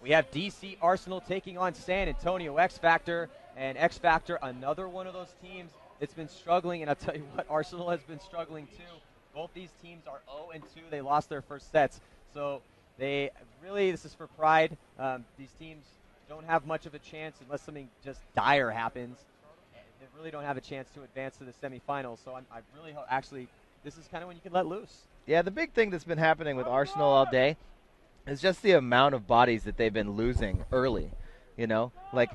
We have DC Arsenal taking on San Antonio X Factor. And X Factor, another one of those teams that's been struggling. And I'll tell you what, Arsenal has been struggling too. Both these teams are 0-2. They lost their first sets. So they really, this is for pride. These teams don't have much of a chance unless something just dire happens. They really don't have a chance to advance to the semifinals. So I really hope, actually, this is kind of when you can let loose. Yeah, the big thing that's been happening with Arsenal all day is just the amount of bodies that they've been losing early. You know, like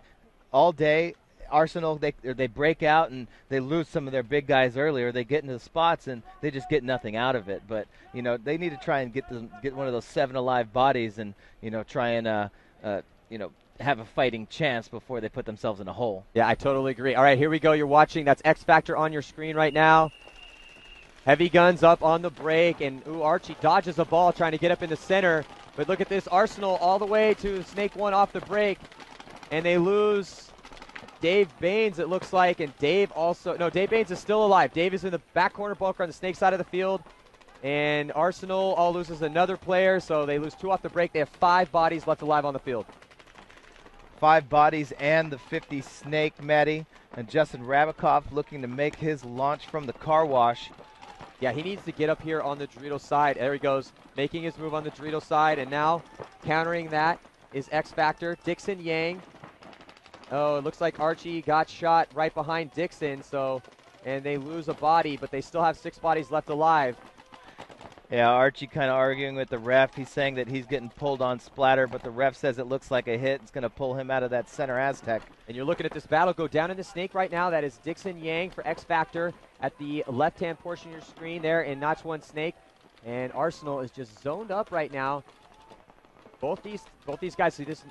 all day, Arsenal, they break out and they lose some of their big guys earlier. They get into the spots and they just get nothing out of it. But, you know, they need to try and get one of those 7 alive bodies and, you know, try and, have a fighting chance before they put themselves in a hole. Yeah, I totally agree. All right, here we go. You're watching. That's X Factor on your screen right now. Heavy guns up on the break, and Archie dodges a ball trying to get up in the center. But look at this, Arsenal all the way to Snake 1 off the break, and they lose Dave Baines, it looks like, and Dave also, no, Dave Baines is still alive. Dave is in the back corner bunker on the Snake side of the field, and Arsenal all loses another player, so they lose 2 off the break. They have 5 bodies left alive on the field. 5 bodies and the 50 Snake, Maddie, and Justin Rabikoff looking to make his launch from the car wash. Yeah, he needs to get up here on the Dorito side. There he goes, making his move on the Dorito side, and now countering that is X Factor, Dixon Yang. Oh, it looks like Archie got shot right behind Dixon, and they lose a body, but they still have 6 bodies left alive. Yeah, Archie kind of arguing with the ref. He's saying that he's getting pulled on splatter, but the ref says it looks like a hit. It's going to pull him out of that center Aztec. And you're looking at this battle go down in the Snake right now. That is Dixon Yang for X Factor at the left-hand portion of your screen there in Notch 1 Snake. And Arsenal is just zoned up right now. Both these guys, see this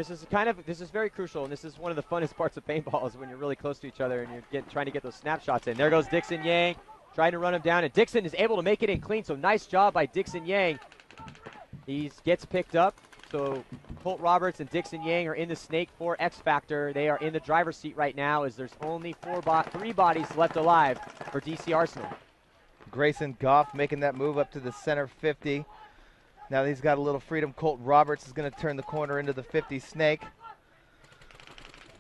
is very crucial, and this is one of the funnest parts of paintball is when you're really close to each other and you're trying to get those snapshots in. There goes Dixon Yang, trying to run him down, and Dixon is able to make it in clean, so nice job by Dixon Yang. He gets picked up, so Colt Roberts and Dixon Yang are in the Snake for X Factor. They are in the driver's seat right now as there's only 3 bodies left alive for DC Arsenal. Grayson Goff making that move up to the center 50. Now that he's got a little freedom, Colt Roberts is going to turn the corner into the 50 Snake.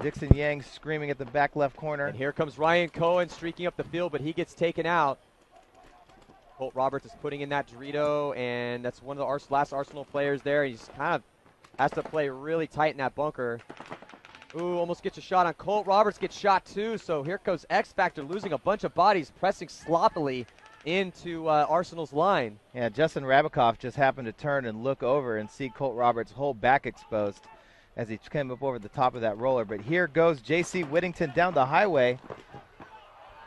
Dixon Yang screaming at the back left corner. And here comes Ryan Cohen streaking up the field, but he gets taken out. Colt Roberts is putting in that Dorito, and that's one of the last Arsenal players there. He's kind of has to play really tight in that bunker. Ooh, almost gets a shot on Colt. Roberts gets shot too, so here goes X Factor losing a bunch of bodies, pressing sloppily into Arsenal's line. Yeah, Justin Rabikoff just happened to turn and look over and see Colt Roberts' whole back exposed as he came up over the top of that roller. But here goes J.C. Whittington down the highway.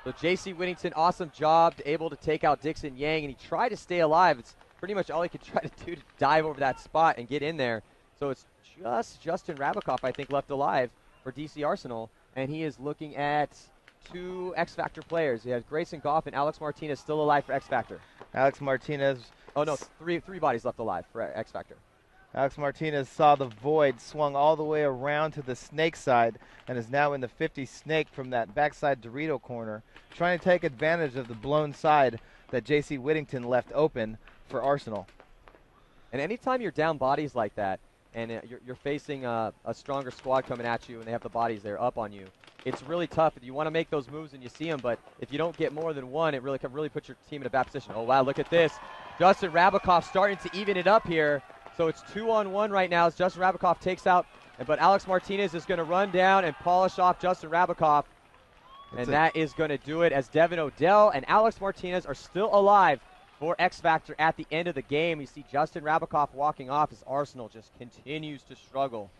So J.C. Whittington, awesome job, able to take out Dixon Yang, and he tried to stay alive. It's pretty much all he could try to do to dive over that spot and get in there. So it's just Justin Rabikoff, I think, left alive for DC Arsenal, and he is looking at 2 X Factor players. He has Grayson Goff and Alex Martinez still alive for X Factor. Alex Martinez. Oh, no, three bodies left alive for X Factor. Alex Martinez saw the void, swung all the way around to the Snake side, and is now in the 50 Snake from that backside Dorito corner, trying to take advantage of the blown side that J.C. Whittington left open for Arsenal. And anytime you're down bodies like that, and you're facing a stronger squad coming at you and they have the bodies there up on you, it's really tough. You want to make those moves and you see them, but if you don't get more than one, it really can put your team in a bad position. Oh, wow, look at this. Justin Rabikoff starting to even it up here. So it's 2-on-1 right now as Justin Rabikoff takes out, but Alex Martinez is going to run down and polish off Justin Rabikoff. And that is going to do it as Devin Odell and Alex Martinez are still alive for X Factor at the end of the game. You see Justin Rabikoff walking off as Arsenal just continues to struggle.